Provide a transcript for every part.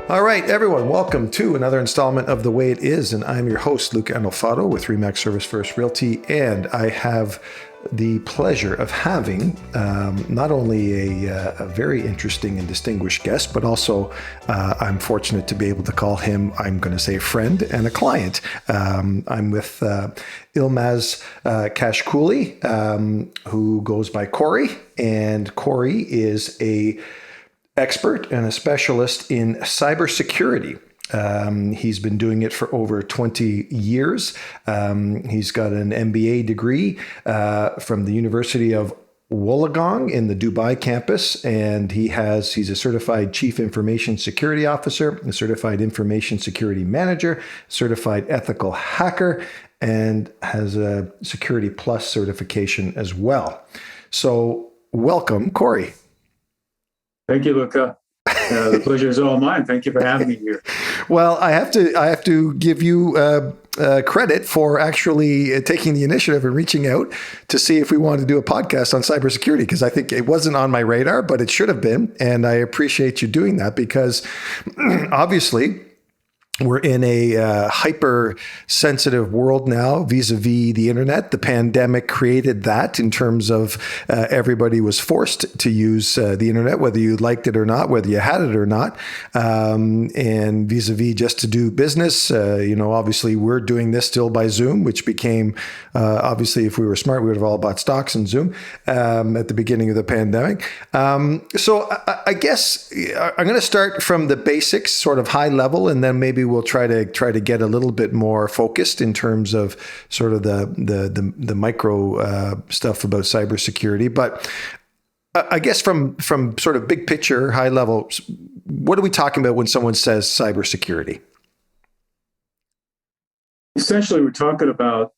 All right, everyone, welcome to another installment of The Way It Is, and I'm your host, Luca with Remax Service First Realty, and I have the pleasure of having not only a very interesting and distinguished guest, but also I'm fortunate to be able to call him, I'm going to say, a friend and a client. I'm with Ilmaz Kashkooli, who goes by Kory, and Kory is a expert and a specialist in cybersecurity. He's been doing it for over 20 years. He's got an MBA degree from the University of Wollongong in the Dubai campus, and he's a certified Chief Information Security Officer, a certified Information Security Manager, certified Ethical Hacker, and has a Security Plus certification as well. So welcome, Kory. Thank you, Luca. The pleasure is all mine. Thank you for having me here. Well, I have to give you credit for actually taking the initiative and reaching out to see if we wanted to do a podcast on cybersecurity, because I think it wasn't on my radar, but it should have been. And I appreciate you doing that because obviously we're in a hyper-sensitive world now vis-a-vis the internet. The pandemic created that in terms of everybody was forced to use the internet, whether you liked it or not, whether you had it or not. And vis-a-vis just to do business, obviously we're doing this still by Zoom, which became, obviously, if we were smart, we would have all bought stocks in Zoom at the beginning of the pandemic. So I guess I'm going to start from the basics, sort of high level, and then maybe we'll try to get a little bit more focused in terms of sort of the micro stuff about cybersecurity. But I guess from sort of big picture, high level, what are we talking about when someone says cybersecurity? Essentially, we're talking about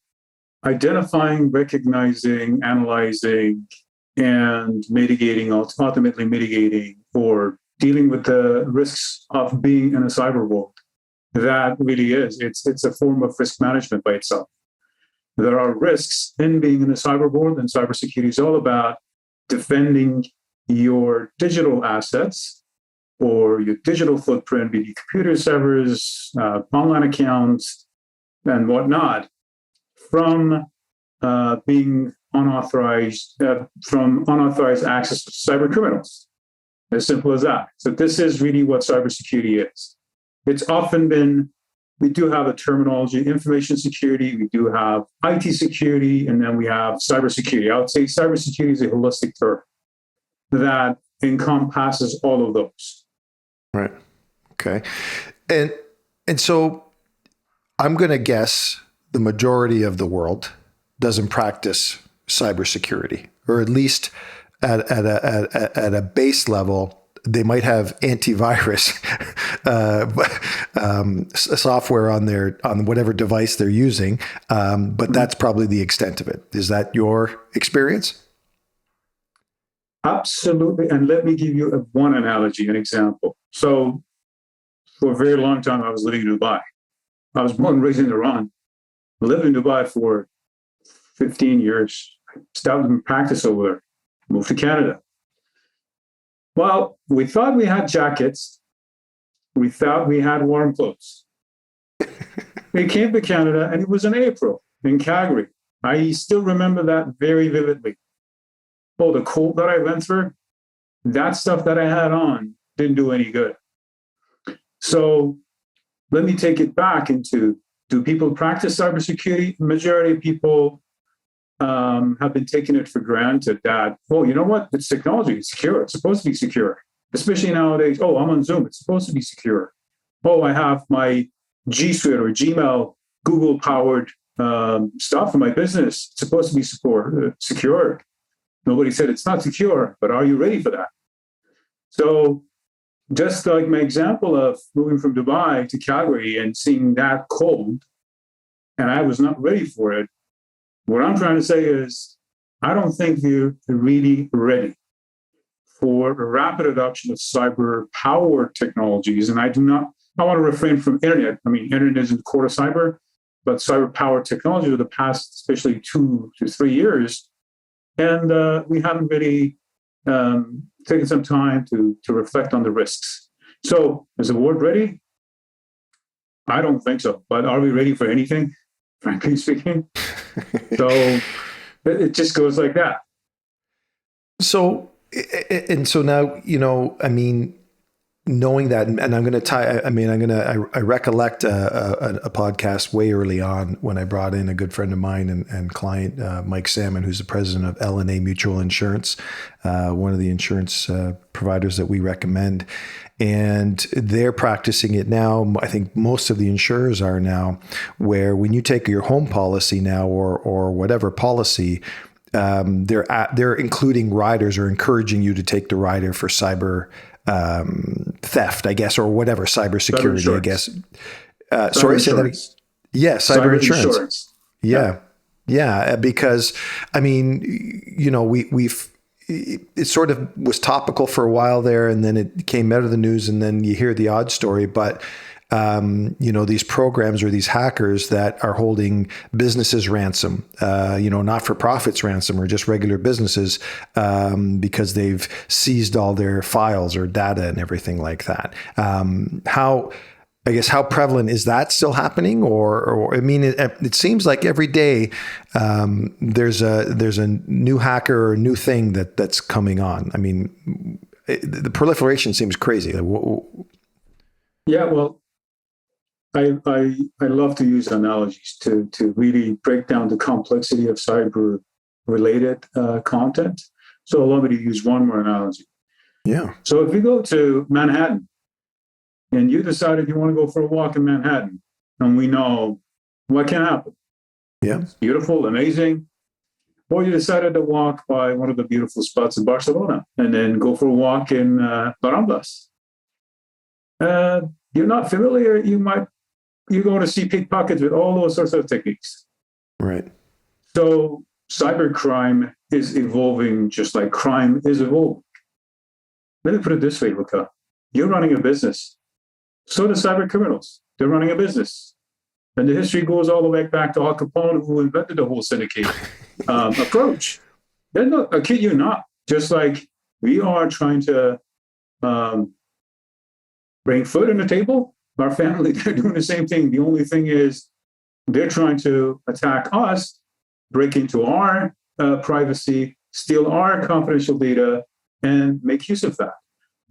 identifying, recognizing, analyzing, and ultimately mitigating or dealing with the risks of being in a cyber world. That really is. It's a form of risk management by itself. There are risks in being in the cyber world, and cybersecurity is all about defending your digital assets or your digital footprint, be it computer servers, online accounts, and whatnot, from being unauthorized access to cyber criminals. As simple as that. So this is really what cybersecurity is. It's often been, we do have a terminology, information security, we do have IT security, and then we have cybersecurity. I would say cybersecurity is a holistic term that encompasses all of those. Right. Okay. And so I'm going to guess the majority of the world doesn't practice cybersecurity, or at least at a base level. They might have antivirus software on whatever device they're using, but that's probably the extent of it. Is that your experience? Absolutely. And let me give you one analogy, an example. So for a very long time, I was living in Dubai. I was born and raised in Iran. I lived in Dubai for 15 years. I started in practice over there, moved to Canada. Well, we thought we had jackets. We thought we had warm clothes. We came to Canada, and it was in April in Calgary. I still remember that very vividly. Oh, the cold that I went through, that stuff that I had on didn't do any good. So let me take it back into, do people practice cybersecurity? Majority of people have been taking it for granted that, oh, you know what? It's technology. It's secure. It's supposed to be secure. Especially nowadays, oh, I'm on Zoom. It's supposed to be secure. Oh, I have my G Suite or Gmail, Google-powered stuff in my business. It's supposed to be secure. Nobody said it's not secure, but are you ready for that? So just like my example of moving from Dubai to Calgary and seeing that cold, and I was not ready for it, what I'm trying to say is, I don't think you're really ready for a rapid adoption of cyber-powered technologies. And I want to refrain from internet. I mean, internet is in the core of cyber, but cyber-powered technology over the past, especially 2 to 3 years. And we haven't really taken some time to reflect on the risks. So is the world ready? I don't think so. But are we ready for anything, frankly speaking? So it just goes like that. So, and so now, I mean, knowing that, and I'm going to tie, I recollect a podcast way early on when I brought in a good friend of mine and client, Mike Salmon, who's the president of L&A Mutual Insurance, one of the insurance providers that we recommend. And they're practicing it now. I think most of the insurers are now, where when you take your home policy now or whatever policy, they're including riders or encouraging you to take the rider for cyber theft, I guess, or whatever, cybersecurity, I guess. Sorry, say that again. Yeah, cyber insurance. Yeah, because I mean, it sort of was topical for a while there, and then it came out of the news, and then you hear the odd story, but these programs or these hackers that are holding businesses ransom, not-for-profits ransom or just regular businesses, because they've seized all their files or data and everything like that. How prevalent is that still happening? Or I mean, it seems like every day there's a new hacker or new thing that's coming on. I mean, the proliferation seems crazy. Yeah, well, I love to use analogies to really break down the complexity of cyber related content. So allow me to use one more analogy. Yeah. So if you go to Manhattan and you decided you want to go for a walk in Manhattan, and we know what can happen. Yeah. It's beautiful, amazing. Or you decided to walk by one of the beautiful spots in Barcelona and then go for a walk in Ramblas. You're not familiar, you're going to see pickpockets with all those sorts of techniques. Right. So cybercrime is evolving just like crime is evolving. Let me put it this way, Luca. You're running a business. So do cyber criminals. They're running a business. And the history goes all the way back to Al Capone, who invented the whole syndicate approach. Then, no, I kid you not. Just like we are trying to bring food on the table, our family, they're doing the same thing. The only thing is they're trying to attack us, break into our privacy, steal our confidential data, and make use of that.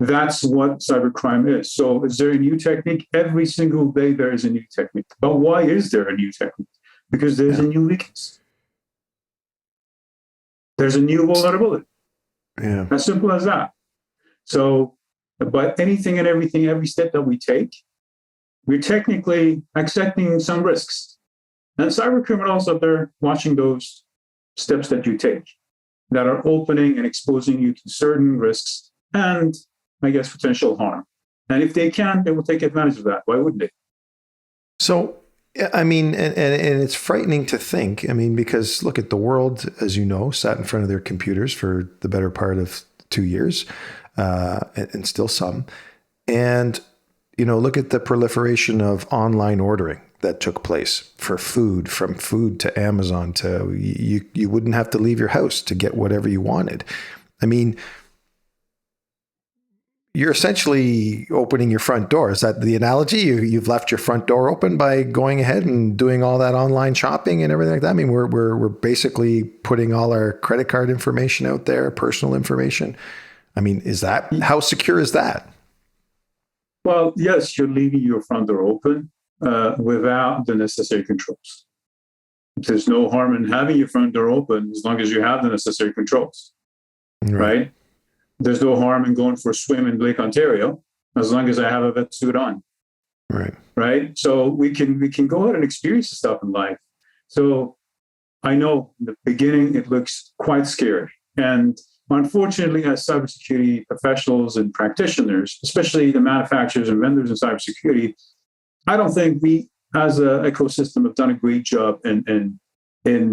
That's what cybercrime is. So is there a new technique? Every single day there is a new technique. But why is there a new technique? Because there's a new weakness. There's a new vulnerability. Yeah. As simple as that. So, but anything and everything, every step that we take, we're technically accepting some risks. And cyber criminals are there watching those steps that you take that are opening and exposing you to certain risks and, I guess, potential harm. And if they can, they will take advantage of that. Why wouldn't they? So, I mean, and it's frightening to think, I mean, because look at the world, as you know, sat in front of their computers for the better part of 2 years, and still some. And, look at the proliferation of online ordering that took place for food, from food to Amazon to you wouldn't have to leave your house to get whatever you wanted. I mean, you're essentially opening your front door. Is that the analogy? You've left your front door open by going ahead and doing all that online shopping and everything like that. I mean, we're basically putting all our credit card information out there, personal information. I mean, how secure is that? Well, yes, you're leaving your front door open without the necessary controls. There's no harm in having your front door open as long as you have the necessary controls, right? There's no harm in going for a swim in Lake Ontario as long as I have a wetsuit on. Right. So we can go out and experience the stuff in life. So I know in the beginning it looks quite scary. And unfortunately, as cybersecurity professionals and practitioners, especially the manufacturers and vendors in cybersecurity, I don't think we as an ecosystem have done a great job in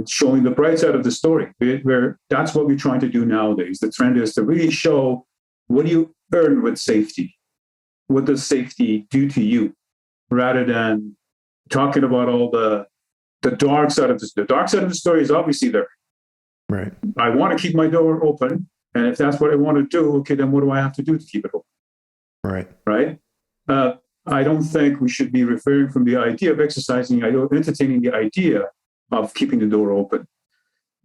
showing the bright side of the story, where that's what we're trying to do nowadays. The trend is to really show what do you earn with safety? What does safety do to you? Rather than talking about all the dark side of this. The dark side of the story is obviously there. Right. I want to keep my door open. And if that's what I want to do, okay, then what do I have to do to keep it open? Right. Right. I don't think we should be referring from the idea of exercising, entertaining the idea of keeping the door open.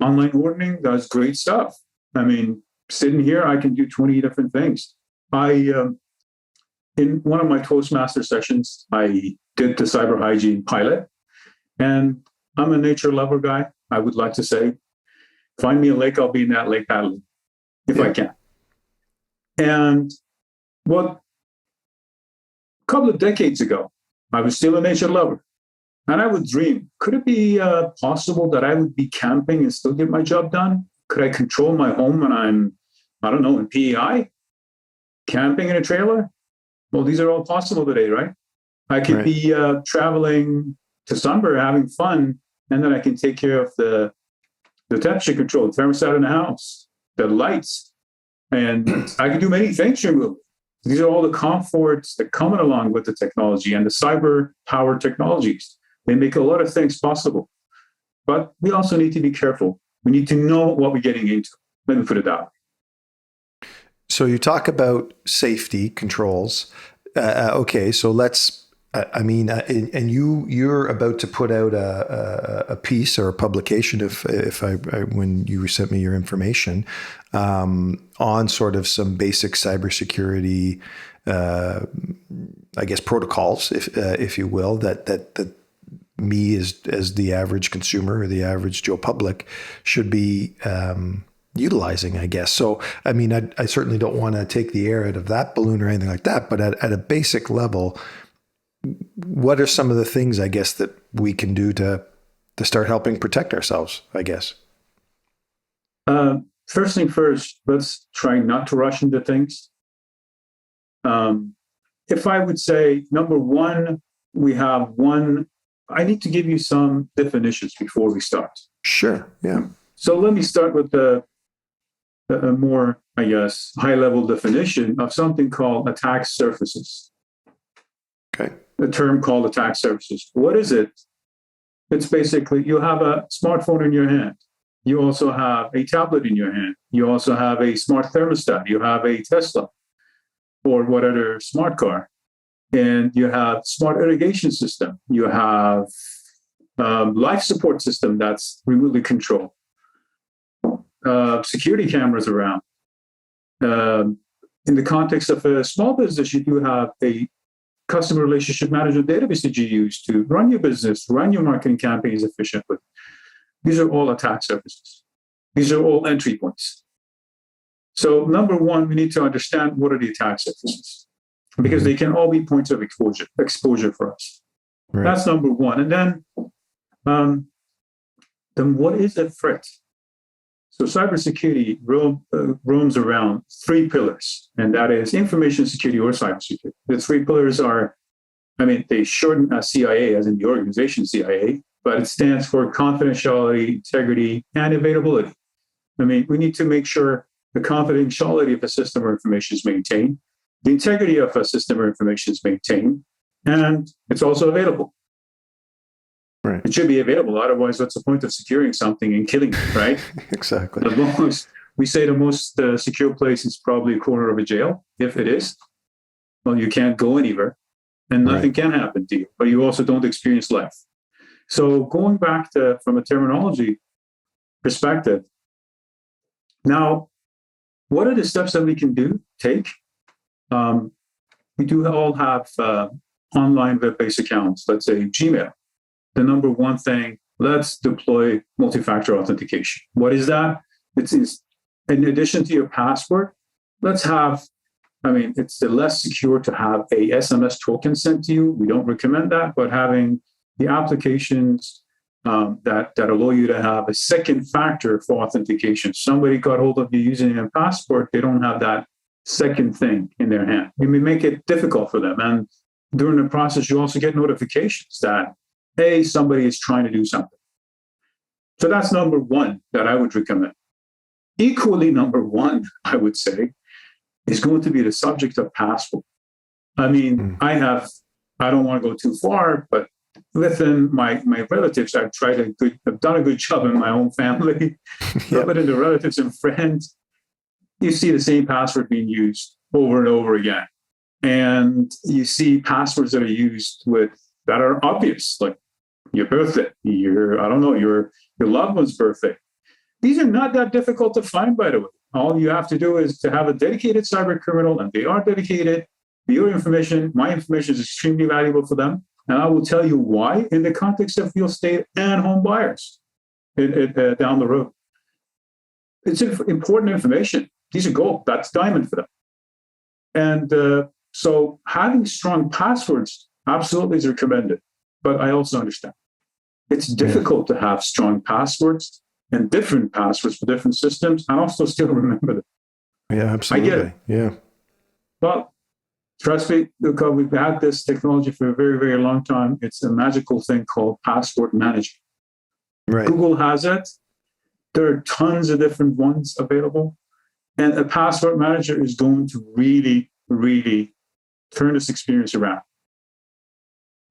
Online learning does great stuff. I mean, sitting here, I can do 20 different things. In one of my Toastmaster sessions, I did the cyber hygiene pilot, and I'm a nature lover guy. I would like to say, find me a lake, I'll be in that lake paddling if I can. And a couple of decades ago, I was still a nature lover. And I would dream, could it be possible that I would be camping and still get my job done? Could I control my home when I'm, I don't know, in PEI? Camping in a trailer? Well, these are all possible today, right? I could be traveling to somewhere, having fun, and then I can take care of the temperature control, the thermostat in the house, the lights, and I can do many things remotely. These are all the comforts that come along with the technology and the cyber-powered technologies. They make a lot of things possible. But we also need to be careful. We need to know what we're getting into. Let me put it that way. So you talk about safety controls. Okay, so let's. And you're about to put out a piece or a publication, if I when you sent me your information, on sort of some basic cybersecurity, I guess protocols, if you will, that me as the average consumer or the average Joe public should be utilizing, I guess. So, I mean, I certainly don't want to take the air out of that balloon or anything like that, but at a basic level, what are some of the things, I guess, that we can do to start helping protect ourselves, I guess? First thing first, let's try not to rush into things. If I would say, number one, I need to give you some definitions before we start. Sure, yeah. So let me start with a more, I guess, high-level definition of something called attack surfaces. Okay. The term called attack surfaces. What is it? It's basically you have a smartphone in your hand. You also have a tablet in your hand. You also have a smart thermostat. You have a Tesla or whatever smart car. And you have smart irrigation system. You have life support system that's remotely controlled. Security cameras around. In the context of a small business, you do have a customer relationship management database that you use to run your business, run your marketing campaigns efficiently. These are all attack surfaces. These are all entry points. So number one, we need to understand what are the attack surfaces, because they can all be points of exposure for us. Right. That's number one. And then what is a threat? So cybersecurity roams around three pillars, and that is information security or cybersecurity. The three pillars are, they shorten as CIA, as in the organization CIA, but it stands for confidentiality, integrity, and availability. We need to make sure the confidentiality of a system or information is maintained, the integrity of a system or information is maintained, and it's also available. Right. It should be available. Otherwise, what's the point of securing something and killing it, right? Exactly. We say the most secure place is probably a corner of a jail. If it is, well, you can't go anywhere and nothing can happen to you, but you also don't experience life. So going back from a terminology perspective, now, what are the steps that we can take? We do all have online web-based accounts, let's say Gmail. The number one thing, let's deploy multi-factor authentication. What is that? It's in addition to your password, let's have, it's less secure to have a SMS token sent to you. We don't recommend that, but having the applications that allow you to have a second factor for authentication. Somebody got hold of you using a passport, they don't have that second thing in their hand. It may make it difficult for them. And during the process, you also get notifications that, hey, somebody is trying to do something. So that's number one that I would recommend. Equally, number one, I would say, is going to be the subject of passport. I don't want to go too far, but within my relatives, I've done a good job in my own family, but in the relatives and friends, you see the same password being used over and over again. And you see passwords that are used that are obvious, like your birthday, your loved one's birthday. These are not that difficult to find, by the way. All you have to do is to have a dedicated cyber criminal, and they are dedicated. Your information, my information is extremely valuable for them. And I will tell you why in the context of real estate and home buyers down the road. It's important information. These are gold. That's diamond for them. And so having strong passwords absolutely is recommended. But I also understand it's difficult to have strong passwords and different passwords for different systems and also still remember them. Yeah, absolutely. I get it. Yeah. Well, trust me, Luca, we've had this technology for a very, very long time. It's a magical thing called password management. Right. Google has it. There are tons of different ones available. And a password manager is going to really, really turn this experience around.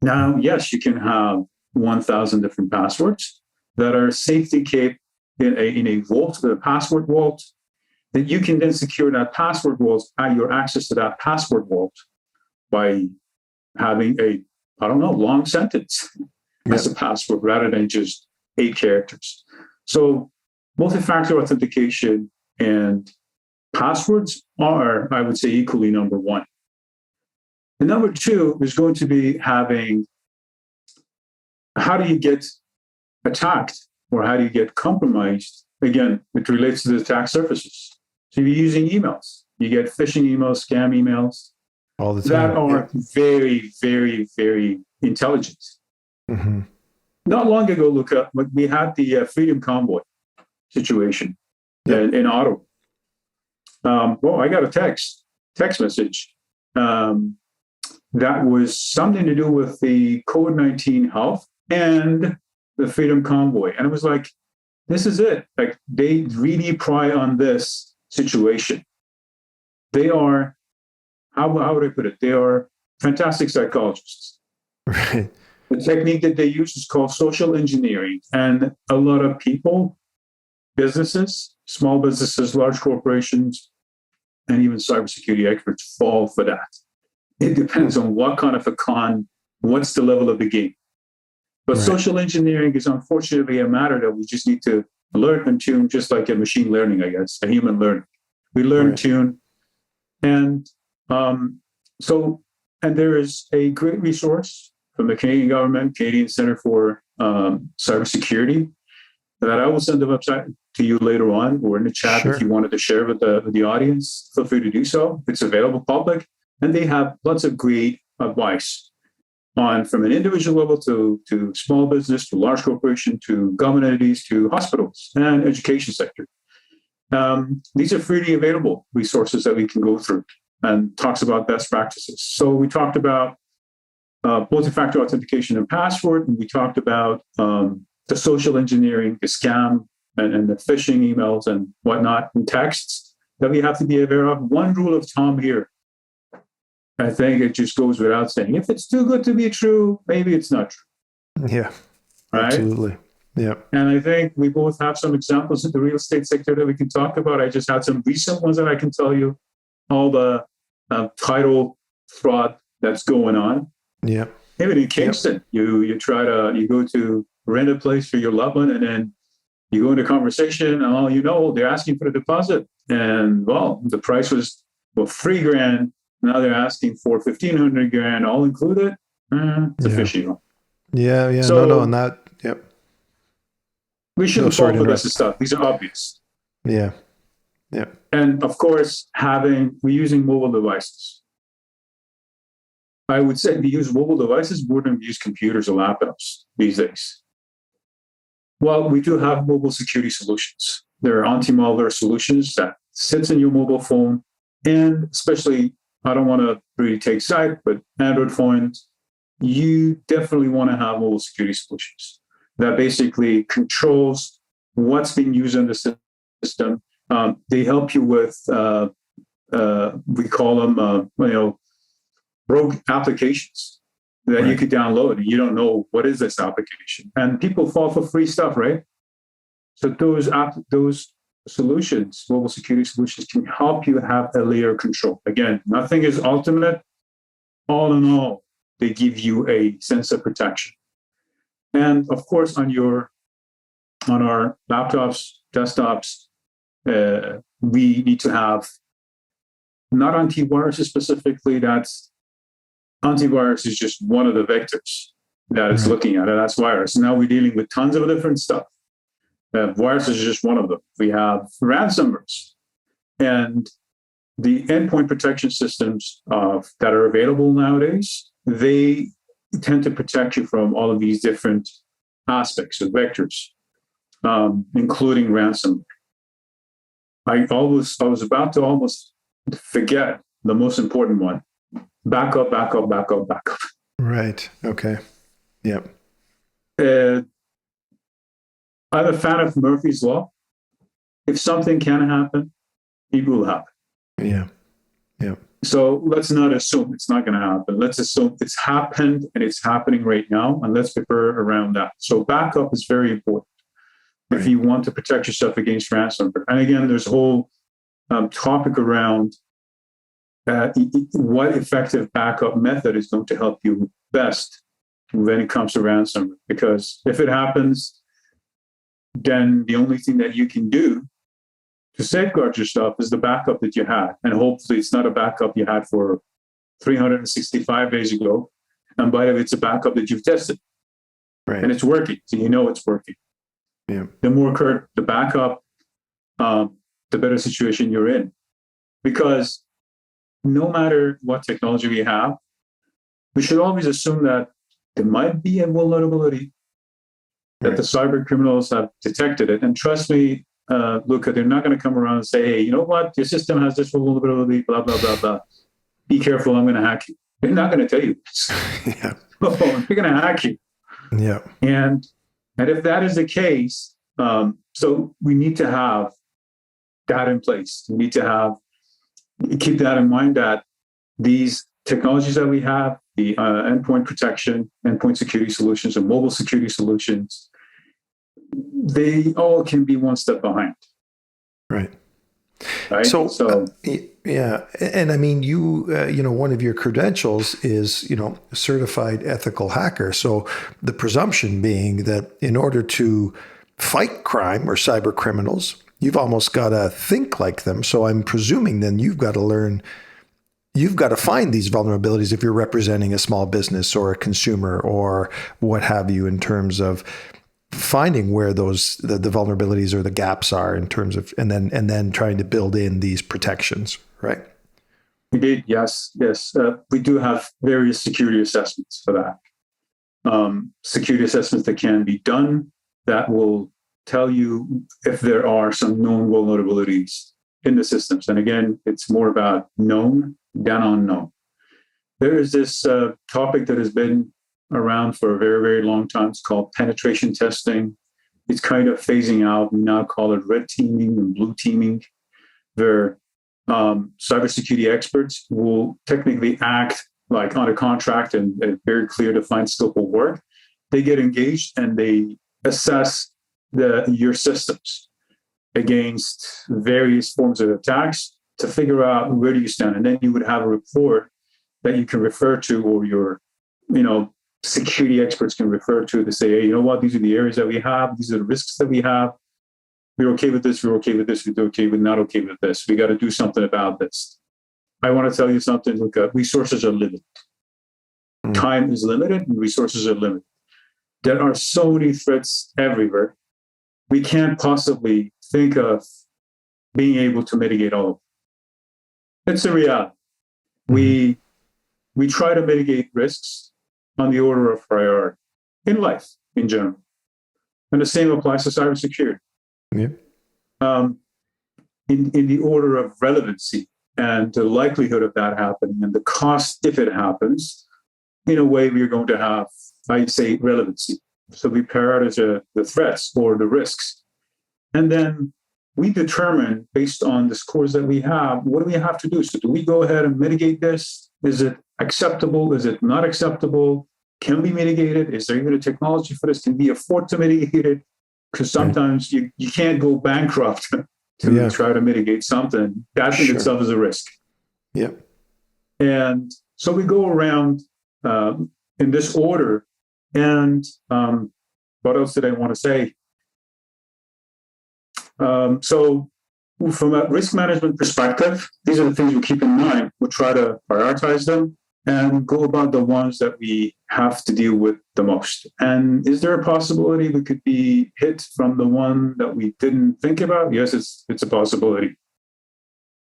Now, yes, you can have 1,000 different passwords that are safety kept in a vault, a password vault, that you can then secure that password vault, your access to that password vault by having long sentence as a password rather than just 8 characters. So multi-factor authentication and passwords are, I would say, equally number one. And number two is going to be having, how do you get attacked or how do you get compromised? Again, it relates to the attack surfaces. So you're using emails. You get phishing emails, scam emails. All the time. That are very, very, very intelligent. Mm-hmm. Not long ago, Luca, we had the Freedom Convoy situation in Ottawa. I got a text message that was something to do with the COVID-19 health and the Freedom Convoy. And it was like, this is it. Like, they really pry on this situation. They are, how would I put it? They are fantastic psychologists. Right. The technique that they use is called social engineering. And a lot of people, businesses, small businesses, large corporations, and even cybersecurity experts fall for that. It depends on what kind of a con, what's the level of the game. But social engineering is unfortunately a matter that we just need to learn and tune, just like a machine learning, I guess, a human learning. We learn, tune. And and there is a great resource from the Canadian government, Canadian Center for Cybersecurity, that I will send the website to you later on or in the chat. If you wanted to share with the audience, feel free to do so. It's available public, and they have lots of great advice on from an individual level to small business, to large corporation, to government entities, to hospitals and education sector. These are freely available resources that we can go through and talks about best practices. So we talked about multi-factor authentication and password, and we talked about the social engineering, the scam, and the phishing emails and whatnot, and texts that we have to be aware of. One rule of thumb here, I think it just goes without saying, if it's too good to be true, maybe it's not true. Yeah, right? Absolutely. Yeah. And I think we both have some examples in the real estate sector that we can talk about. I just had some recent ones that I can tell you, all the title fraud that's going on. Yeah. Even in Kingston, you go to rent a place for your loved one, and then you go into conversation, and all you know, they're asking for the deposit. And well, the price was $3,000. Now they're asking for $1,500, all included. It's a fishy one. Yeah, yeah. So, and that, yep. We shouldn't fall for this stuff. These are obvious. Yeah. Yeah. And of course, we're using mobile devices. I would say we use mobile devices more than we use computers or laptops these days. Well, we do have mobile security solutions. There are anti-malware solutions that sits in your mobile phone, and especially, I don't want to really take side, but Android phones, you definitely want to have mobile security solutions that basically controls what's being used in the system. They help you with, we call them, rogue applications that you could download, and you don't know what is this application. And people fall for free stuff, right? So those solutions, mobile security solutions, can help you have a layer of control. Again, nothing is ultimate. all in all, they give you a sense of protection. And of course, on our laptops, desktops, we need to have not antivirus specifically. That's antivirus is just one of the vectors that it's looking at, and that's virus. Now we're dealing with tons of different stuff. Virus is just one of them. We have ransomwares, and the endpoint protection systems that are available nowadays, they tend to protect you from all of these different aspects of vectors, including ransomware. I was about to almost forget the most important one: backup, backup, backup, backup. Right. Okay. Yep. I'm a fan of Murphy's Law. If something can happen, it will happen. Yeah. Yeah. So let's not assume it's not going to happen. Let's assume it's happened and it's happening right now, and let's prepare around that. So backup is very important if you want to protect yourself against ransomware. And again, there's a whole topic around what effective backup method is going to help you best when it comes to ransomware. Because if it happens, then the only thing that you can do to safeguard your stuff is the backup that you had. And hopefully it's not a backup you had for 365 days ago. And by the way, it's a backup that you've tested. Right. And it's working. So you know it's working. Yeah. The more current the backup, the better situation you're in. Because no matter what technology we have, we should always assume that there might be a vulnerability, that the cyber criminals have detected it. And trust me, Luca, they're not going to come around and say, hey, you know what? Your system has this vulnerability, blah, blah, blah, blah. Be careful, I'm going to hack you. They're not going to tell you this. Yeah. They're going to hack you. Yeah. And if that is the case, so we need to have that in place. We need to keep that in mind, that these technologies that we have, the endpoint protection, endpoint security solutions, and mobile security solutions, they all can be one step behind. Right. So yeah. And I mean, you know, one of your credentials is, you know, certified ethical hacker. So the presumption being that in order to fight crime or cyber criminals, you've almost got to think like them. So I'm presuming then you've got to find these vulnerabilities if you're representing a small business or a consumer or what have you, in terms of finding where the vulnerabilities or the gaps are in terms of, and then trying to build in these protections, right? we did, yes. We do have various security assessments for that. Security assessments that can be done that will tell you if there are some known vulnerabilities in the systems. And again, it's more about known than unknown. There is this topic that has been around for a very, very long time. It's called penetration testing. It's kind of phasing out. We now call it red teaming and blue teaming. Where cybersecurity experts will technically act like on a contract and a very clear defined scope of work. They get engaged and they assess your systems against various forms of attacks to figure out where do you stand. And then you would have a report that you can refer to, or your, security experts can refer to say, hey, you know what, these are the areas that we have, these are the risks that we have. We're okay with this, we're okay with this, we're okay with not okay with this. We got to do something about this. I want to tell you something, Luca, resources are limited. Time is limited and resources are limited. There are so many threats everywhere. We can't possibly think of being able to mitigate all of them. It's a reality. We try to mitigate risks on the order of priority in life in general. And the same applies to cybersecurity. Yeah. In the order of relevancy and the likelihood of that happening and the cost if it happens, in a way we are going to have, I'd say, relevancy. So we prioritize the threats or the risks. And then we determine, based on the scores that we have, what do we have to do? So do we go ahead and mitigate this? Is it acceptable? Is it not acceptable? Can we mitigate it? Is there even a technology for this? Can we afford to mitigate it? Because sometimes you can't go bankrupt to try to mitigate something. That in itself is a risk. Yeah. And So we go around in this order. And what else did I want to say? So from a risk management perspective, these are the things we keep in mind. We'll try to prioritize them and go about the ones that we have to deal with the most. And is there a possibility we could be hit from the one that we didn't think about? Yes, it's a possibility.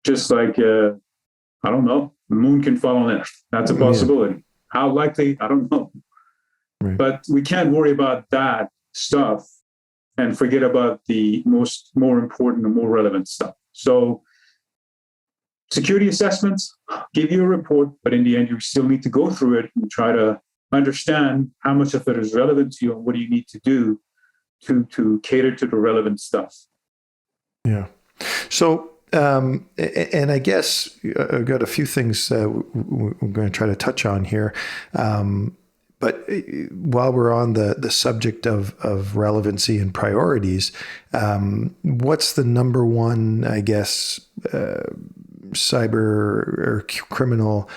Just like, I don't know, the moon can fall on Earth. That's a possibility. Yeah. How likely? I don't know. Right. But we can't worry about that stuff and forget about the more important and more relevant stuff. So security assessments give you a report, but in the end, you still need to go through it and try to understand how much of it is relevant to you and what do you need to do to cater to the relevant stuff. Yeah. So, and I guess I've got a few things we're going to try to touch on here. But while we're on the subject of relevancy and priorities, what's the number one, I guess, cyber or criminal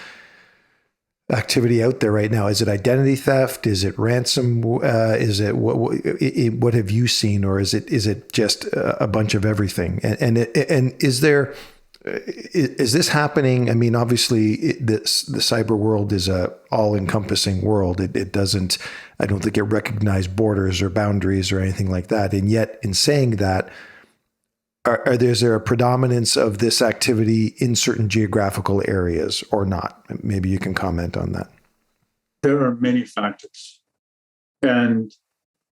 activity out there right now? Is it identity theft? Is it ransom? Is it what have you seen, or is it just a bunch of everything? And is this happening? I mean, obviously, the cyber world is a all-encompassing world. It doesn't. I don't think it recognizes borders or boundaries or anything like that. And yet, in saying that, is there a predominance of this activity in certain geographical areas or not? Maybe you can comment on that. There are many factors, and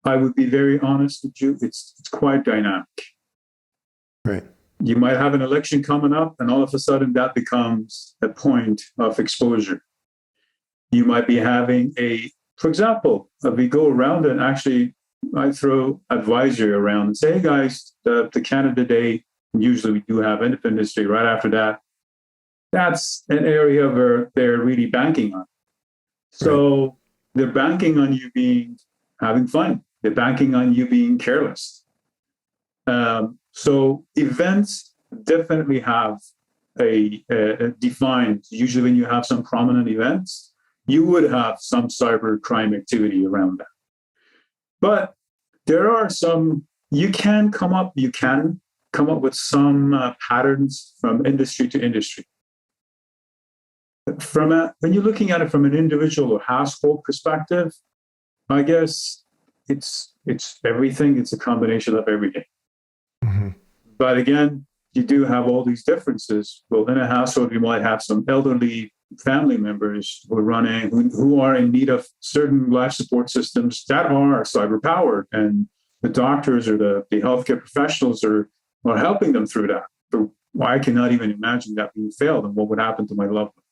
I would be very honest with you. It's quite dynamic. Right. You might have an election coming up, and all of a sudden that becomes a point of exposure. You might be having for example, we go around and actually I throw advisory around and say, hey guys, the Canada Day, usually we do have Independence Day right after that. That's an area where they're really banking on. So right. They're banking on you having fun. They're banking on you being careless. So events definitely have a defined, usually when you have some prominent events, you would have some cyber crime activity around that. But there are some, you can come up with some patterns from industry to industry. When you're looking at it from an individual or household perspective, I guess it's everything. It's a combination of everything. Mm-hmm. But again, you do have all these differences. Well, in a household, you might have some elderly family members who are in need of certain life support systems that are cyber powered, and the doctors or the healthcare professionals are helping them through that. But I cannot even imagine that being failed and what would happen to my loved one.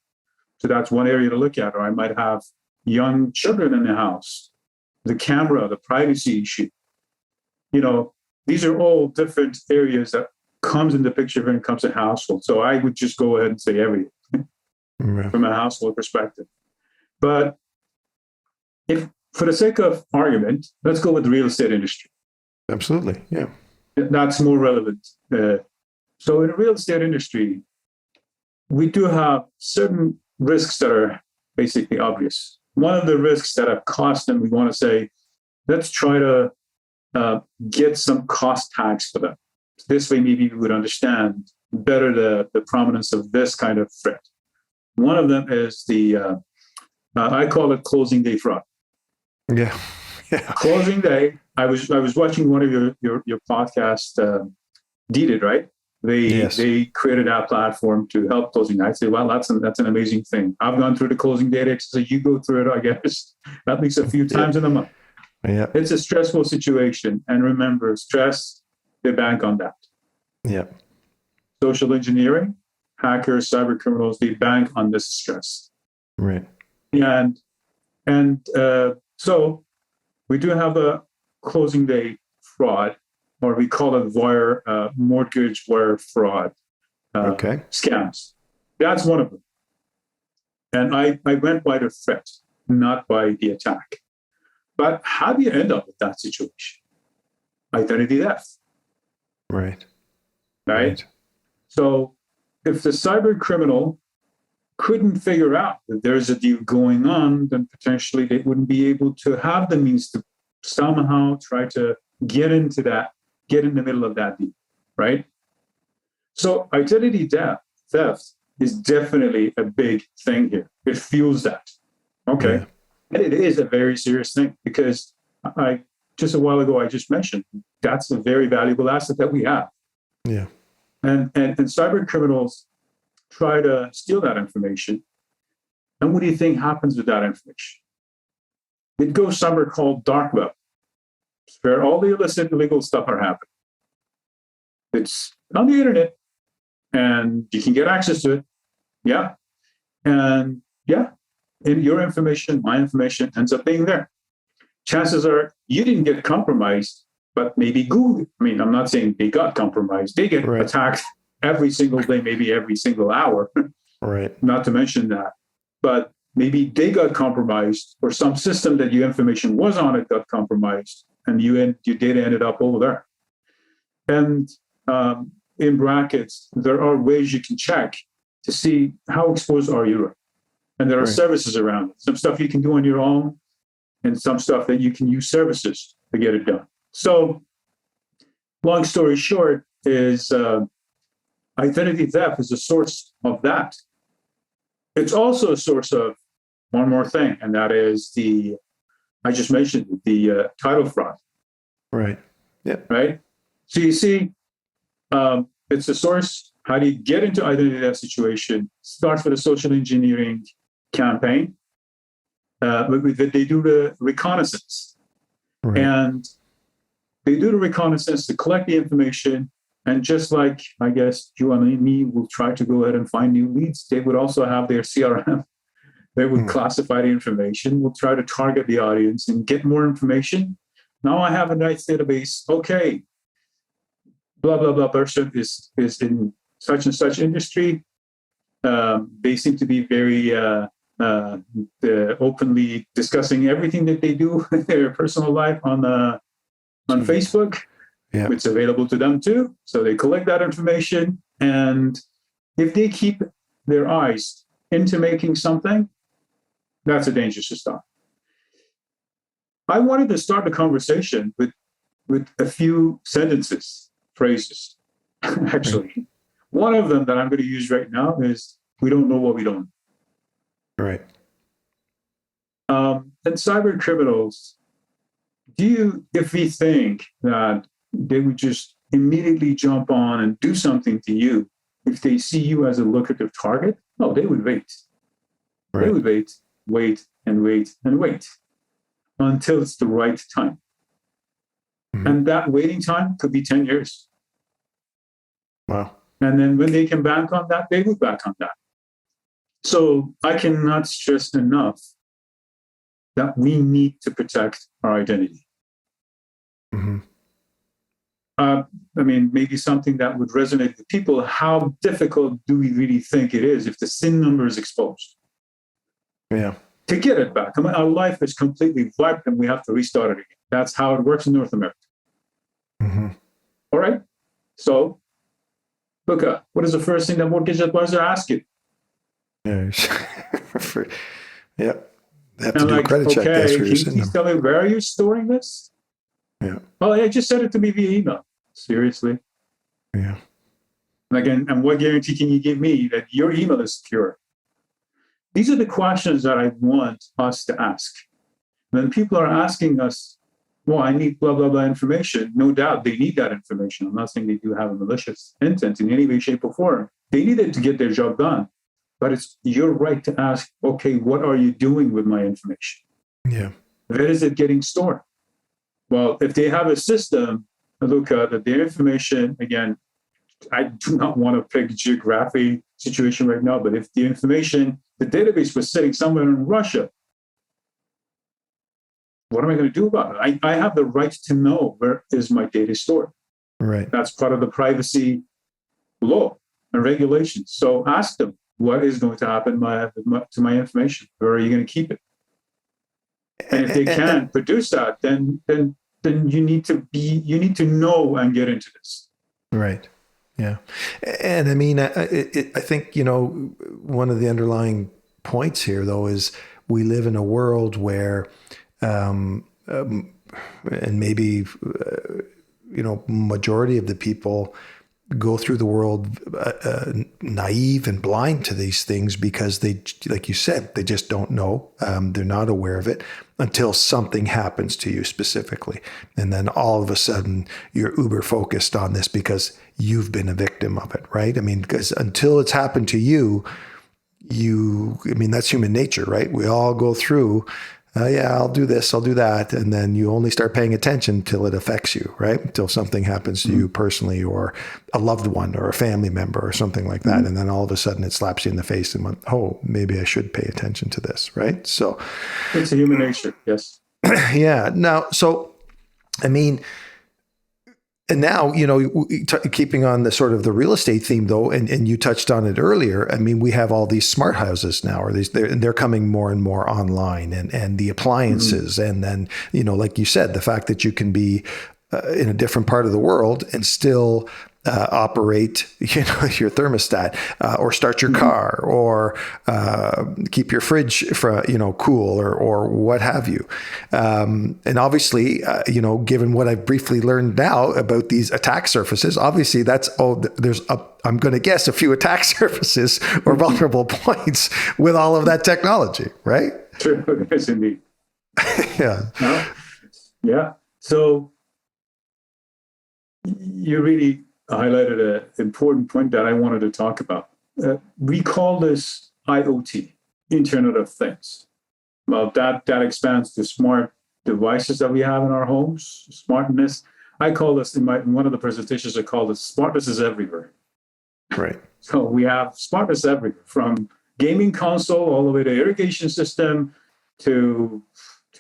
So that's one area to look at. Or I might have young children in the house, the camera, the privacy issue. These are all different areas that comes in the picture when it comes to household. So I would just go ahead and say everything from a household perspective. But if, for the sake of argument, let's go with the real estate industry. Absolutely, yeah. That's more relevant. So in the real estate industry, we do have certain risks that are basically obvious. One of the risks that have cost them, we want to say, let's try to get some cost tags for them. This way, maybe we would understand better the prominence of this kind of threat. One of them is I call it closing day fraud. Yeah. Closing day. I was watching one of your podcast, Did It, right? They created that platform to help closing day. I say, well, that's an amazing thing. I've gone through the closing day. So you go through it, I guess, at least a few times in a month. Yeah. It's a stressful situation. And remember, stress, they bank on that. Yeah. Social engineering, hackers, cyber criminals, they bank on this stress. Right. And so we do have a closing day fraud, or we call it mortgage wire fraud scams. That's one of them. And I went by the threat, not by the attack. But how do you end up with that situation? Identity theft. Right. So if the cyber criminal couldn't figure out that there's a deal going on, then potentially they wouldn't be able to have the means to somehow try to get in the middle of that deal, right? So identity theft is definitely a big thing here. It fuels that. Okay. Yeah. And it is a very serious thing because I just a while ago, I just mentioned that's a very valuable asset that we have. Yeah. And cyber criminals try to steal that information. And what do you think happens with that information? It goes somewhere called dark web. It's where all the illicit, illegal stuff are happening. It's on the internet and you can get access to it. Yeah. And yeah, and your information, my information ends up being there. Chances are you didn't get compromised, but maybe Google, I mean, I'm not saying they got compromised. They get attacked every single day, maybe every single hour. Right. Not to mention that. But maybe they got compromised or some system that your information was on it got compromised and your data ended up over there. And in brackets, there are ways you can check to see how exposed are you. And there are services around it. Some stuff you can do on your own and some stuff that you can use services to get it done. So long story short is identity theft is a source of that. It's also a source of one more thing, and that is I just mentioned the title fraud. Right. Yeah. Right. So you see, it's a source. How do you get into identity theft situation? Starts with a social engineering campaign. They do the reconnaissance. Right. And they do the reconnaissance to collect the information. And just like, I guess, you and me will try to go ahead and find new leads, they would also have their CRM. They would classify the information, will try to target the audience and get more information. Now I have a nice database. Okay, blah, blah, blah person is in such and such industry. They seem to be very openly discussing everything that they do in their personal life on Facebook. Yeah. It's available to them too. So they collect that information. And if they keep their eyes into making something, that's a dangerous start. I wanted to start the conversation with a few phrases, actually. One of them that I'm going to use right now is, we don't know what we don't know. Right. And cyber criminals, if we think that they would just immediately jump on and do something to you, if they see you as a lucrative target, no, they would wait. Right. They would wait until it's the right time. Mm-hmm. And that waiting time could be 10 years. Wow. And then when they can bank on that, they would bank on that. So I cannot stress enough that we need to protect our identity. Mm-hmm. Maybe something that would resonate with people. How difficult do we really think it is if the SIN number is exposed? Yeah. To get it back. Our life is completely wiped and we have to restart it again. That's how it works in North America. Mm-hmm. All right. So, Luca, what is the first thing that mortgage advisor asks you? Yeah. Yeah. They have to do a credit check. Okay, can you please tell me, where are you storing this? Yeah. Well, I just sent it to me via email. Seriously? Yeah. And again, and what guarantee can you give me that your email is secure? These are the questions that I want us to ask. When people are asking us, well, I need blah, blah, blah information, no doubt they need that information. I'm not saying they do have a malicious intent in any way, shape, or form. They need it to get their job done. But it's your right to ask, okay, what are you doing with my information? Yeah. Where is it getting stored? Well, if they have a system, Luca, that their information, again, I do not want to pick geographic situation right now, but if the information, the database was sitting somewhere in Russia, what am I going to do about it? I have the right to know where is my data stored. Right. That's part of the privacy law and regulations. So ask them, what is going to happen to my information? Where are you going to keep it? And if they can't produce that, then you need to know and get into this. Right. Yeah. And I mean, I think, one of the underlying points here, though, is we live in a world where, and maybe, majority of the people go through the world naive and blind to these things because they, like you said, they just don't know. They're not aware of it until something happens to you specifically. And then all of a sudden you're uber focused on this because you've been a victim of it, right? I mean, because until it's happened to you, that's human nature, right? We all go through, yeah, I'll do this, I'll do that. And then you only start paying attention till it affects you, right? Until something happens to you personally, or a loved one or a family member or something like that. And then all of a sudden it slaps you in the face and oh, maybe I should pay attention to this, right? So it's a human nature. Yes. Yeah. Now, so, I mean, and now, keeping on the sort of the real estate theme, though, and you touched on it earlier. I mean, we have all these smart houses now, or they're coming more and more online, and the appliances, and then like you said, the fact that you can be in a different part of the world and still operate, your thermostat, or start your car, or keep your fridge cool, or what have you. And obviously, given what I've briefly learned now about these attack surfaces, obviously there's I'm going to guess a few attack surfaces or vulnerable points with all of that technology, right? True. Yes, indeed. Yeah. No? Yeah. So you really highlighted an important point that I wanted to talk about. We call this IoT, Internet of Things. Well, that expands to smart devices that we have in our homes, smartness. I call this, in one of the presentations, I call this smartness is everywhere. Right. So we have smartness everywhere, from gaming console all the way to irrigation system to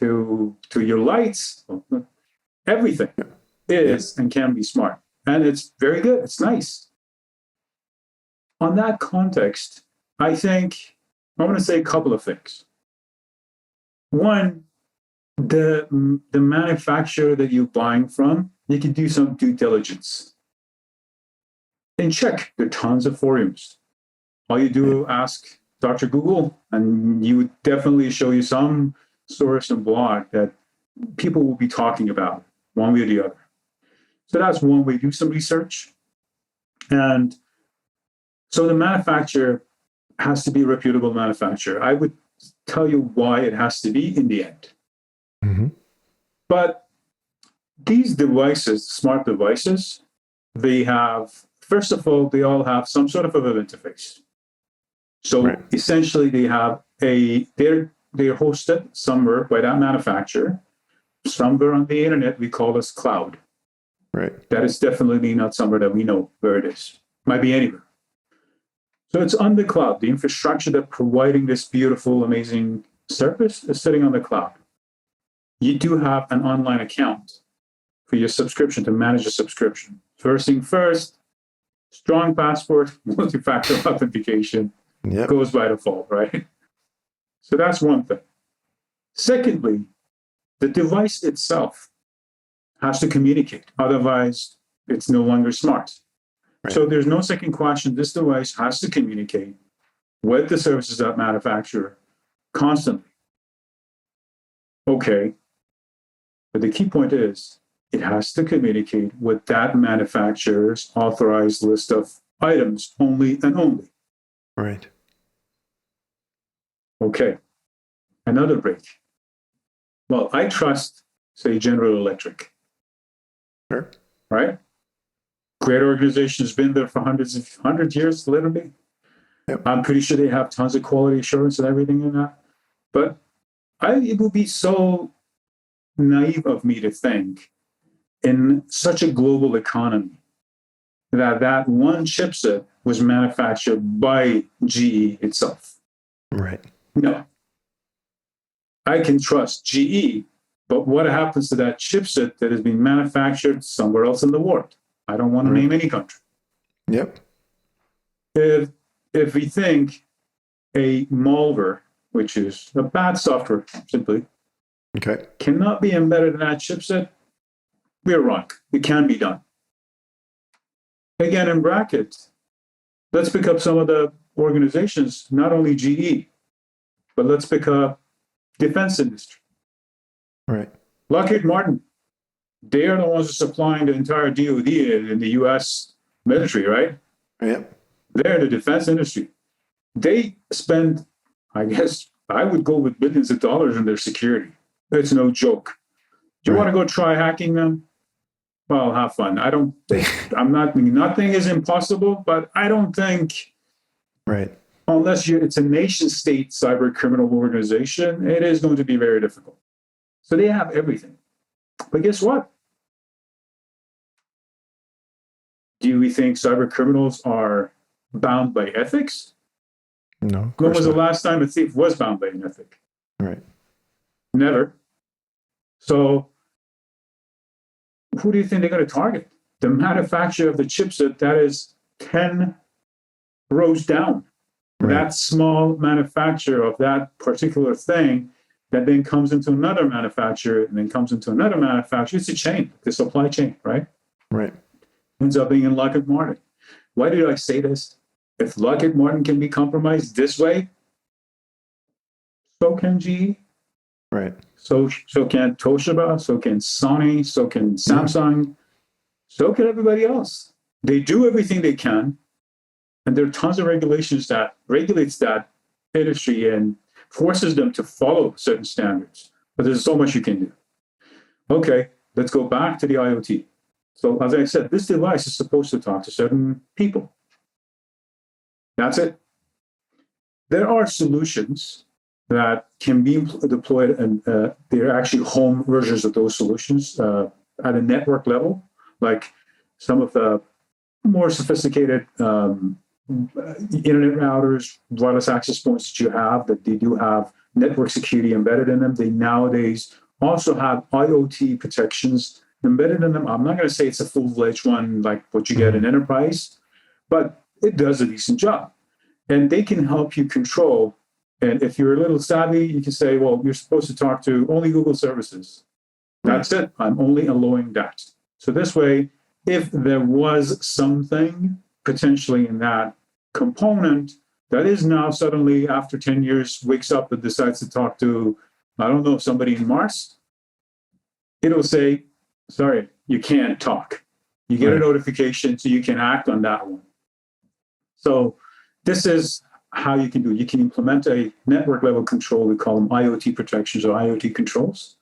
your lights. Everything is and can be smart. And it's very good. It's nice. On that context, I think I want to say a couple of things. One, the manufacturer that you're buying from, you can do some due diligence and check. There are tons of forums. All you do, ask Dr. Google, and you would definitely show you some source and blog that people will be talking about one way or the other. So that's one way. Do some research. And so the manufacturer has to be a reputable manufacturer. I would tell you why it has to be in the end. Mm-hmm. But these devices, smart devices, they have, first of all, they all have some sort of a web interface. So essentially they have they're hosted somewhere by that manufacturer, somewhere on the internet. We call this cloud. Right. That is definitely not somewhere that we know where it is. Might be anywhere. So it's on the cloud. The infrastructure that's providing this beautiful, amazing service is sitting on the cloud. You do have an online account for your subscription, to manage a subscription. First thing first, strong password, multi-factor authentication goes by default, right? So that's one thing. Secondly, the device itself has to communicate. Otherwise, it's no longer smart. Right. So there's no second question. This device has to communicate with the services of that manufacturer constantly. Okay. But the key point is it has to communicate with that manufacturer's authorized list of items only and only. Right. Okay. Another break. Well, I trust, say, General Electric. Sure. Right? Great organization, has been there for hundred years, literally. Yep. I'm pretty sure they have tons of quality assurance and everything in that. But it would be so naive of me to think, in such a global economy, that one chipset was manufactured by GE itself. Right. No. I can trust GE, but what happens to that chipset that has been manufactured somewhere else in the world? I don't want to name any country. Yep. If we think a malware, which is a bad software, simply, cannot be embedded in that chipset, we're wrong. It can be done. again, in brackets, let's pick up some of the organizations, not only GE, but let's pick up defense industry. Right. Lockheed Martin, they are the ones who are supplying the entire DoD in the US military, right? Yep. They're the defense industry. They spend, I guess, I would go with billions of dollars in their security. It's no joke. Do you want to go try hacking them? Well, have fun. I don't think, nothing is impossible, but I don't think, Right. unless it's a nation state cyber criminal organization, it is going to be very difficult. So they have everything. But guess what? Do we think cyber criminals are bound by ethics? No. When was the last time a thief was bound by an ethic? Right. Never. So who do you think they're going to target? The manufacturer of the chipset that is 10 rows down. Right. That small manufacturer of that particular thing that then comes into another manufacturer and then comes into another manufacturer. It's a chain, the supply chain, right? Right. Ends up being in Lockheed Martin. Why did I say this? If Lockheed Martin can be compromised this way, so can GE. Right. So can Toshiba, so can Sony, so can Samsung, so can everybody else. They do everything they can, and there are tons of regulations that regulates that industry and forces them to follow certain standards. But there's so much you can do. Okay, let's go back to the IoT. So as I said, this device is supposed to talk to certain people. That's it. There are solutions that can be deployed, and they're actually home versions of those solutions at a network level, like some of the more sophisticated internet routers, wireless access points that you have, that they do have network security embedded in them. They nowadays also have IoT protections embedded in them. I'm not going to say it's a full-fledged one like what you get in enterprise, but it does a decent job. And they can help you control. And if you're a little savvy, you can say, well, you're supposed to talk to only Google services. That's it. I'm only allowing that. So this way, if there was something potentially in that component that is now suddenly after 10 years wakes up and decides to talk to, I don't know, somebody in Mars, it'll say, sorry, you can't talk. You get a notification so you can act on that one. So this is how you can do it. You can implement a network level control. We call them IoT protections or IoT controls.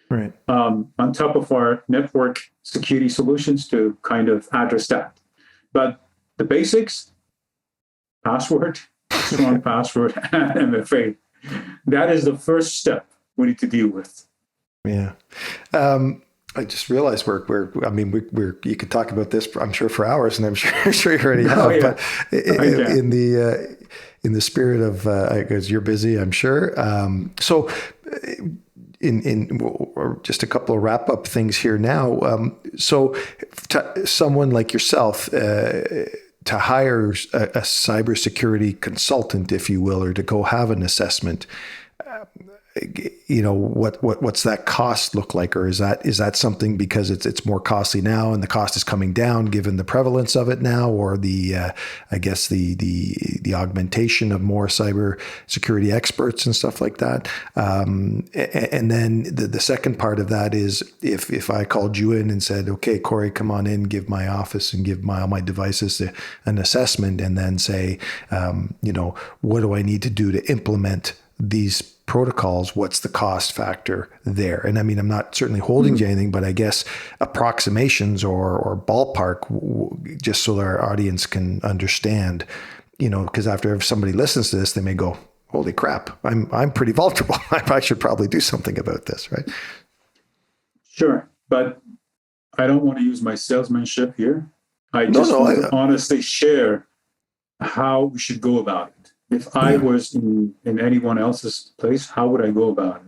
Right. On top of our network security solutions to kind of address that. But the basics, password, strong password, and MFA, that is the first step we need to deal with. Yeah. I just realized we're you could talk about this, I'm sure, for hours, and I'm sure you already have. But in the spirit of, because you're busy, I'm sure. So in just a couple of wrap up things here now. So someone like yourself, to hire a cybersecurity consultant, if you will, or to go have an assessment, what's that cost look like? Or is that something because it's more costly now and the cost is coming down given the prevalence of it now, or the augmentation of more cyber security experts and stuff like that? And then the second part of that is if I called you in and said, okay, Kory, come on in, give my office and give all my devices an assessment, and then say, what do I need to do to implement these protocols? What's the cost factor there? And I mean, I'm not certainly holding to anything, but I guess approximations or ballpark, just so our audience can understand, because if somebody listens to this, they may go, holy crap, I'm pretty vulnerable. I should probably do something about this, right? Sure. But I don't want to use my salesmanship here. I want to honestly share how we should go about it. If I was in anyone else's place, how would I go about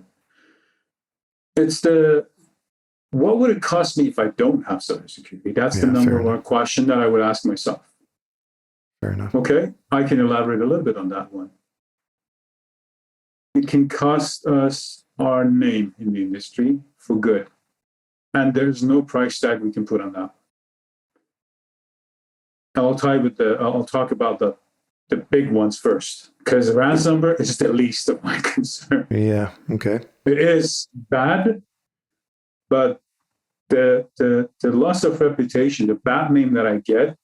it? It's what would it cost me if I don't have cybersecurity? That's the number one question that I would ask myself. Fair enough. Okay, I can elaborate a little bit on that one. It can cost us our name in the industry for good. And there's no price tag we can put on that. I'll talk about the big ones first, because ransomware is the least of my concern. Yeah. Okay. It is bad, but the loss of reputation, the bad name that I get,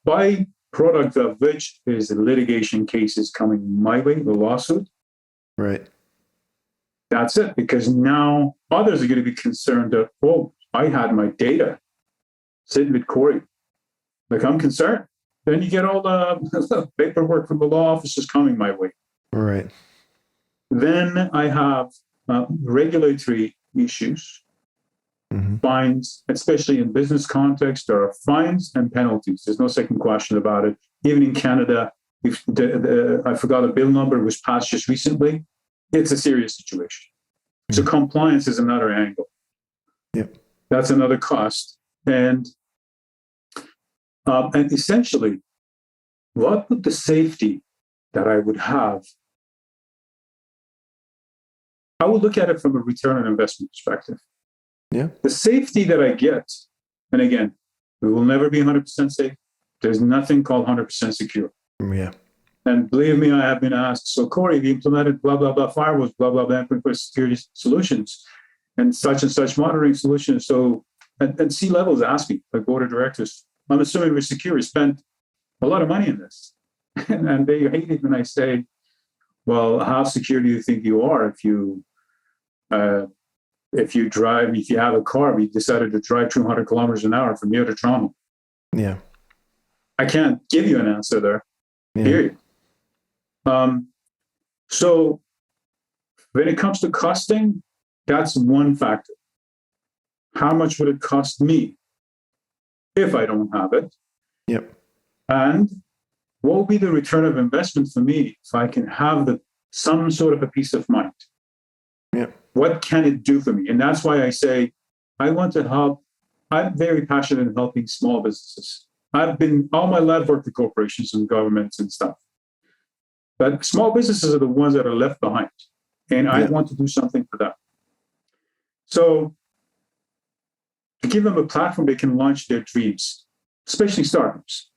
byproduct of which is the litigation cases coming my way, the lawsuit. Right. That's it, because now others are going to be concerned that, oh, I had my data sitting with Kory. Like, I'm concerned. Then you get all the paperwork from the law offices coming my way. Right. Then I have regulatory issues, fines, especially in business context. There are fines and penalties. There's no second question about it. Even in Canada, if I forgot a bill number was passed just recently, it's a serious situation. So compliance is another angle. Yep. That's another cost. And essentially, what would the safety that I would have? I would look at it from a return on investment perspective. Yeah. The safety that I get, and again, we will never be 100% safe. There's nothing called 100% secure. Yeah. And believe me, I have been asked, so Kory, you implemented blah, blah, blah firewalls, blah, blah, blah, security solutions, and such monitoring solutions. So, and C-levels ask me, like board of directors, I'm assuming we're secure. We spent a lot of money in this. And they hate it when I say, well, how secure do you think you are if you have a car, we decided to drive 200 kilometers an hour from here to Toronto? Yeah. I can't give you an answer there, period. So when it comes to costing, that's one factor. How much would it cost me if I don't have it? Yep. And what will be the return of investment for me if I can have some sort of a peace of mind? Yep. What can it do for me? And that's why I say I want to help. I'm very passionate in helping small businesses. All my life worked with corporations and governments and stuff. But small businesses are the ones that are left behind. And I want to do something for them. So to give them a platform they can launch their dreams, especially startups.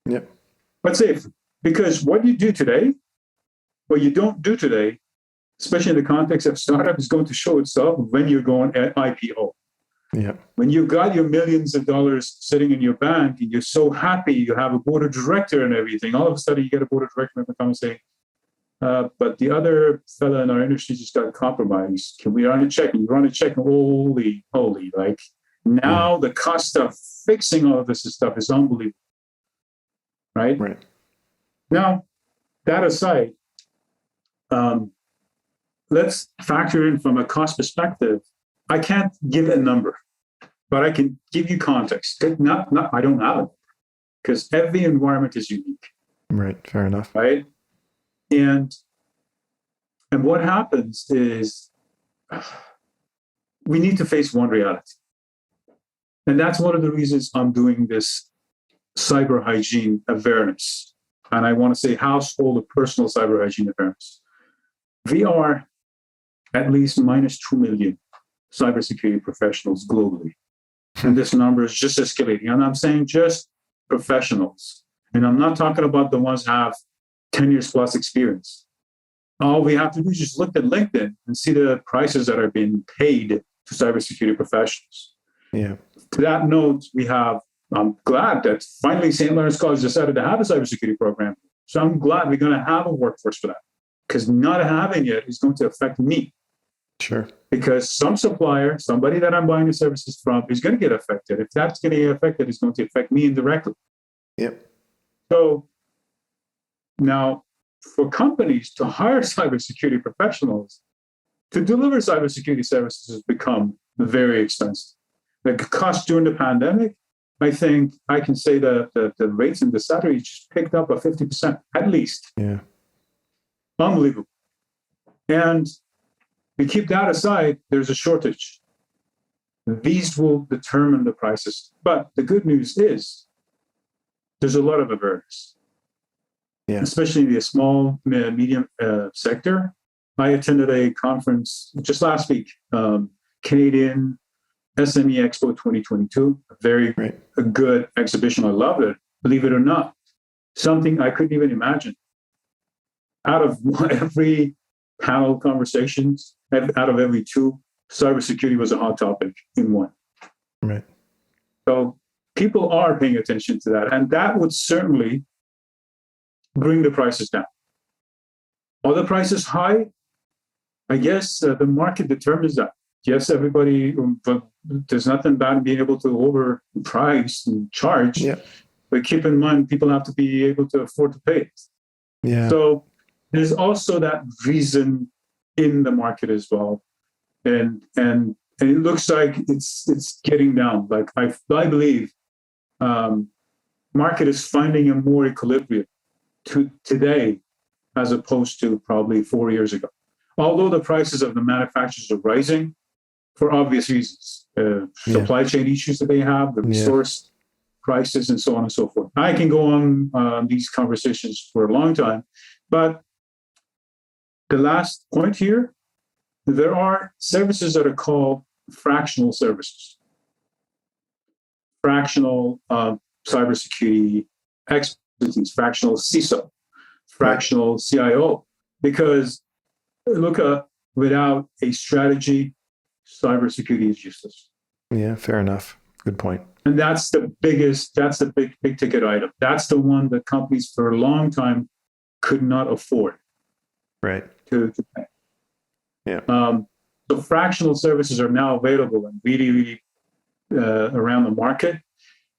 Yep. But safe, because what you do today, what you don't do today, especially in the context of startup, is going to show itself when you're going at IPO. Yeah. When you've got your millions of dollars sitting in your bank and you're so happy, you have a board of director and everything, all of a sudden you get a board of director member come and say, but the other fella in our industry just got compromised. Can we run a check? And you run a check, and holy, like now the cost of fixing all of this stuff is unbelievable. Right? Right. Now, that aside, let's factor in from a cost perspective. I can't give a number, but I can give you context. I don't have it, because every environment is unique. Right. Fair enough. Right. And what happens is we need to face one reality. And that's one of the reasons I'm doing this cyber hygiene awareness. And I want to say household or personal cyber hygiene awareness. We are at least minus 2 million cybersecurity professionals globally. And this number is just escalating. And I'm saying just professionals. And I'm not talking about the ones who have 10 years plus experience. All we have to do is just look at LinkedIn and see the prices that are being paid to cybersecurity professionals. Yeah. To that note, I'm glad that finally St. Lawrence College decided to have a cybersecurity program. So I'm glad we're going to have a workforce for that, because not having it is going to affect me. Sure. Because some supplier, somebody that I'm buying the services from, is going to get affected. If that's going to get affected, it's going to affect me indirectly. Yep. So now, for companies to hire cybersecurity professionals to deliver cybersecurity services has become very expensive. The cost during the pandemic, I think I can say that the rates and the salary just picked up by 50% at least. Yeah. Unbelievable. And we keep that aside, there's a shortage. These will determine the prices. But the good news is there's a lot of awareness. Yeah. Especially in the small, medium sector. I attended a conference just last week, Canadian SME Expo 2022, a good exhibition. I loved it, believe it or not. Something I couldn't even imagine. Out of every panel conversations, out of every two, cybersecurity was a hot topic in one. Right. So people are paying attention to that, and that would certainly bring the prices down. Are the prices high? I guess the market determines that. Yes, everybody, but there's nothing bad in being able to overprice and charge. Yeah. But keep in mind, people have to be able to afford to pay it. Yeah. So there's also that reason in the market as well, and it looks like it's getting down. Like I believe, market is finding a more equilibrium to today as opposed to probably 4 years ago. Although the prices of the manufacturers are rising for obvious reasons, supply chain issues that they have, the resource prices, and so on and so forth. I can go on these conversations for a long time, but the last point here, there are services that are called fractional services. Fractional cybersecurity expertise, fractional CISO, fractional CIO, because Luca, without a strategy, cybersecurity is useless. Yeah, fair enough. Good point. And that's the big ticket item. That's the one that companies for a long time could not afford. Right. To pay. Yeah. So fractional services are now available and really around the market.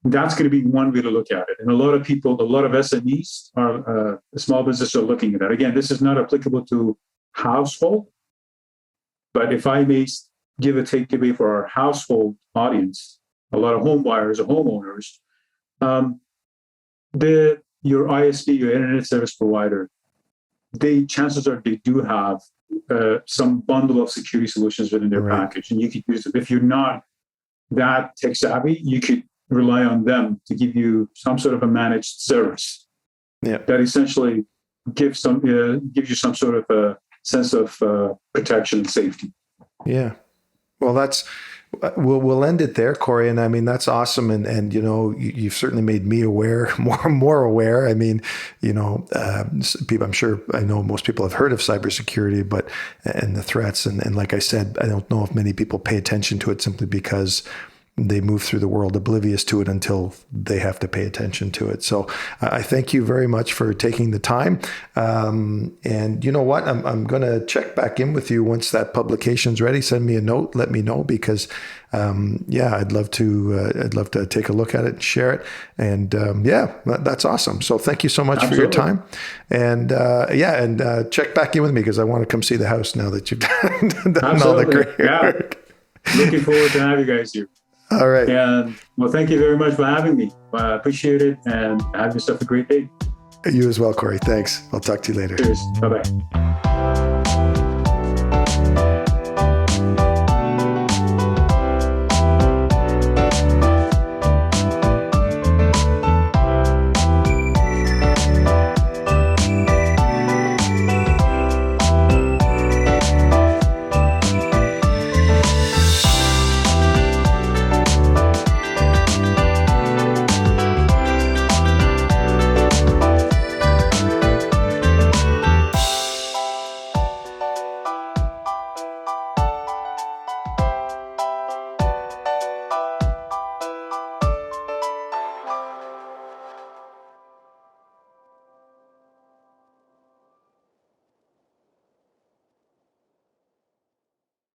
That's going to be one way to look at it. And a lot of SMEs are small businesses are looking at that. Again, this is not applicable to household, but if I may give a takeaway for our household audience, a lot of home buyers or homeowners, your ISP, your internet service provider, chances are they do have some bundle of security solutions within their package, and you could use it. If you're not that tech savvy, you could rely on them to give you some sort of a managed service that essentially gives you some sort of a sense of protection and safety. Yeah. Well, we'll end it there, Kory. And I mean, that's awesome. And you've certainly made me more aware. I mean, people, I'm sure I know most people have heard of cybersecurity, and the threats. And like I said, I don't know if many people pay attention to it simply because they move through the world oblivious to it until they have to pay attention to it. So I thank you very much for taking the time. And you know what? I'm going to check back in with you once that publication's ready. Send me a note. Let me know, because I'd love to take a look at it and share it. And that's awesome. So thank you so much for your time. And check back in with me, because I want to come see the house now that you've done all the great work. Looking forward to having you guys here. All right. And well, thank you very much for having me. I appreciate it, and have yourself a great day. You as well, Kory. Thanks. I'll talk to you later. Cheers. Bye-bye.